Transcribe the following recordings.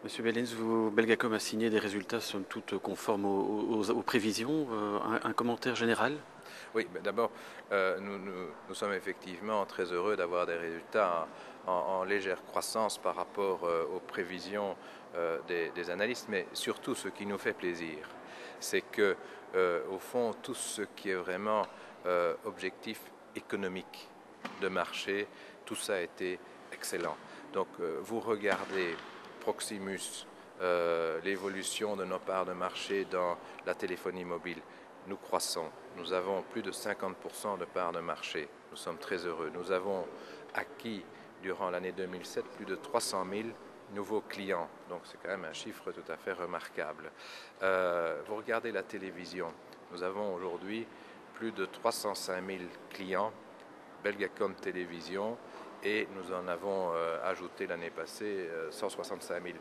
Monsieur Bellens, Belgacom a signé des résultats somme toute conformes aux prévisions. Un commentaire général? Oui, mais d'abord, nous sommes effectivement très heureux d'avoir des résultats en légère croissance par rapport aux prévisions des analystes, mais surtout ce qui nous fait plaisir, c'est que, au fond, tout ce qui est vraiment objectif économique de marché, tout ça a été excellent. Donc, vous regardez Proximus, l'évolution de nos parts de marché dans la téléphonie mobile. Nous croissons. Nous avons plus de 50% de parts de marché. Nous sommes très heureux. Nous avons acquis durant l'année 2007 plus de 300 000 nouveaux clients. Donc c'est quand même un chiffre tout à fait remarquable. Vous regardez la télévision. Nous avons aujourd'hui plus de 305 000 clients Belgacom Télévision et nous en avons ajouté l'année passée 165 000.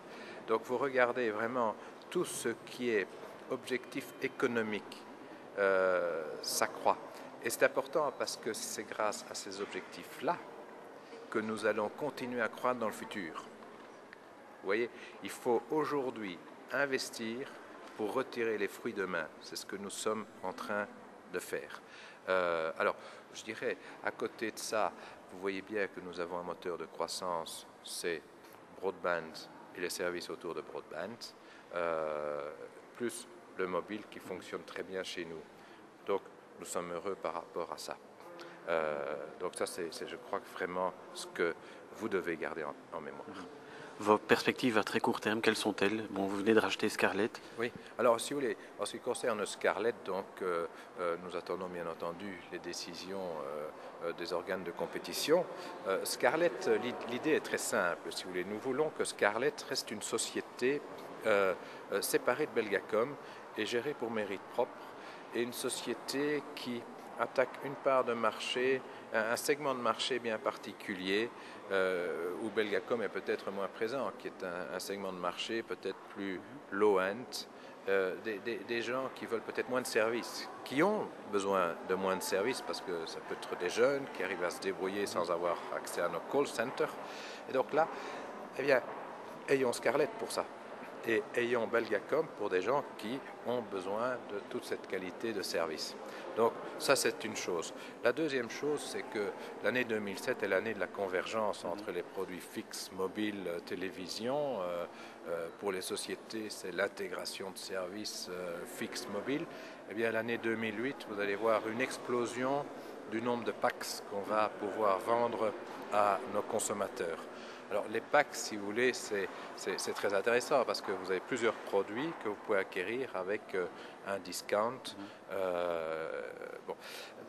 Donc vous regardez vraiment tout ce qui est objectif économique s'accroît. Et c'est important parce que c'est grâce à ces objectifs-là que nous allons continuer à croître dans le futur. Vous voyez, il faut aujourd'hui investir pour retirer les fruits demain. C'est ce que nous sommes en train de faire. Alors, je dirais, à côté de ça, vous voyez bien que nous avons un moteur de croissance, c'est broadband et les services autour de broadband, plus le mobile qui fonctionne très bien chez nous. Donc, nous sommes heureux par rapport à ça. Donc ça, c'est, je crois, vraiment ce que vous devez garder en mémoire. Vos perspectives à très court terme, quelles sont-elles? Bon, vous venez de racheter Scarlett. Oui, alors si vous voulez, en ce qui concerne Scarlett, donc, nous attendons bien entendu les décisions des organes de compétition. Scarlett, l'idée est très simple, si vous voulez. Nous voulons que Scarlett reste une société séparée de Belgacom et gérée pour mérite propre, et une société qui attaque une part de marché, un segment de marché bien particulier, où Belgacom est peut-être moins présent, qui est un segment de marché peut-être plus low-end, des gens qui veulent peut-être moins de services, qui ont besoin de moins de services, parce que ça peut être des jeunes qui arrivent à se débrouiller sans avoir accès à nos call centers. Et donc là, eh bien, ayons Scarlett pour ça. Et ayons Belgacom pour des gens qui ont besoin de toute cette qualité de service. Donc ça, c'est une chose. La deuxième chose, c'est que l'année 2007 est l'année de la convergence entre les produits fixes, mobiles, télévision. Pour les sociétés, c'est l'intégration de services fixes, mobiles. Eh bien, l'année 2008, vous allez voir une explosion du nombre de packs qu'on va pouvoir vendre à nos consommateurs. Alors les packs, si vous voulez, c'est très intéressant parce que vous avez plusieurs produits que vous pouvez acquérir avec un discount. Bon.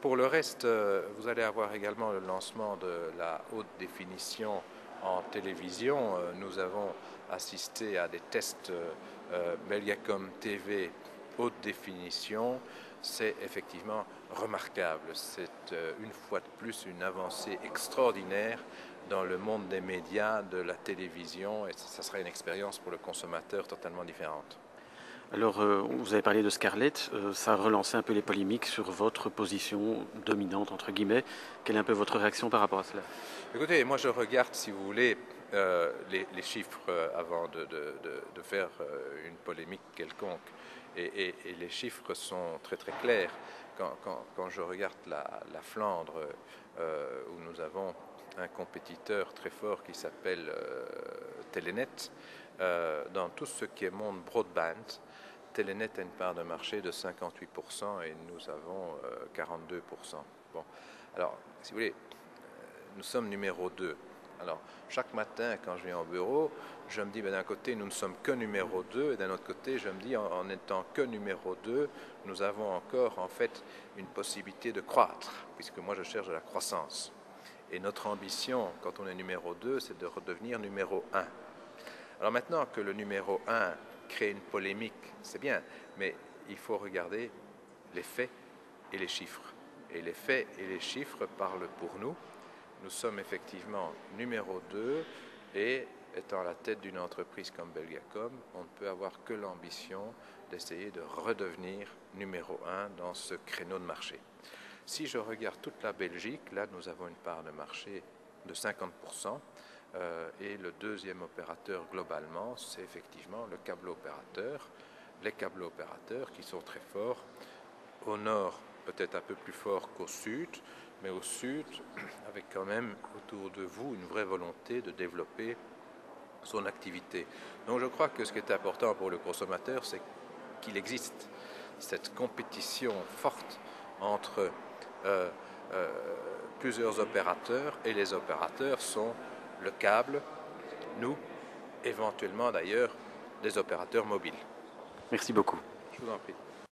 Pour le reste, vous allez avoir également le lancement de la haute définition en télévision. Nous avons assisté à des tests Belgacom TV haute définition. C'est effectivement remarquable. C'est une fois de plus une avancée extraordinaire dans le monde des médias, de la télévision, et ça sera une expérience pour le consommateur totalement différente. Alors, vous avez parlé de Scarlett, ça a relancé un peu les polémiques sur votre position dominante, entre guillemets. Quelle est un peu votre réaction par rapport à cela? Écoutez, moi je regarde, si vous voulez, les chiffres avant de faire une polémique quelconque. Et les chiffres sont très très clairs. Quand je regarde la Flandre, où nous avons un compétiteur très fort qui s'appelle Telenet, dans tout ce qui est monde broadband, Telenet a une part de marché de 58% et nous avons 42%. Bon, alors, si vous voulez, nous sommes numéro 2. Alors, chaque matin, quand je viens au bureau, je me dis, ben, d'un côté, nous ne sommes que numéro 2, et d'un autre côté, je me dis, en étant que numéro 2, nous avons encore, en fait, une possibilité de croître, puisque moi, je cherche de la croissance. Et notre ambition, quand on est numéro 2, c'est de redevenir numéro 1. Alors maintenant que le numéro 1 crée une polémique, c'est bien, mais il faut regarder les faits et les chiffres. Et les faits et les chiffres parlent pour nous. Nous sommes effectivement numéro 2 et étant à la tête d'une entreprise comme Belgacom, on ne peut avoir que l'ambition d'essayer de redevenir numéro 1 dans ce créneau de marché. Si je regarde toute la Belgique, là nous avons une part de marché de 50%. Et le deuxième opérateur globalement, c'est effectivement le câble opérateur. Les câbles opérateurs qui sont très forts au nord, peut-être un peu plus fort qu'au sud, mais au sud, avec quand même autour de vous une vraie volonté de développer son activité. Donc je crois que ce qui est important pour le consommateur, c'est qu'il existe cette compétition forte entre plusieurs opérateurs, et les opérateurs sont le câble, nous, éventuellement d'ailleurs, des opérateurs mobiles. Merci beaucoup. Je vous en prie.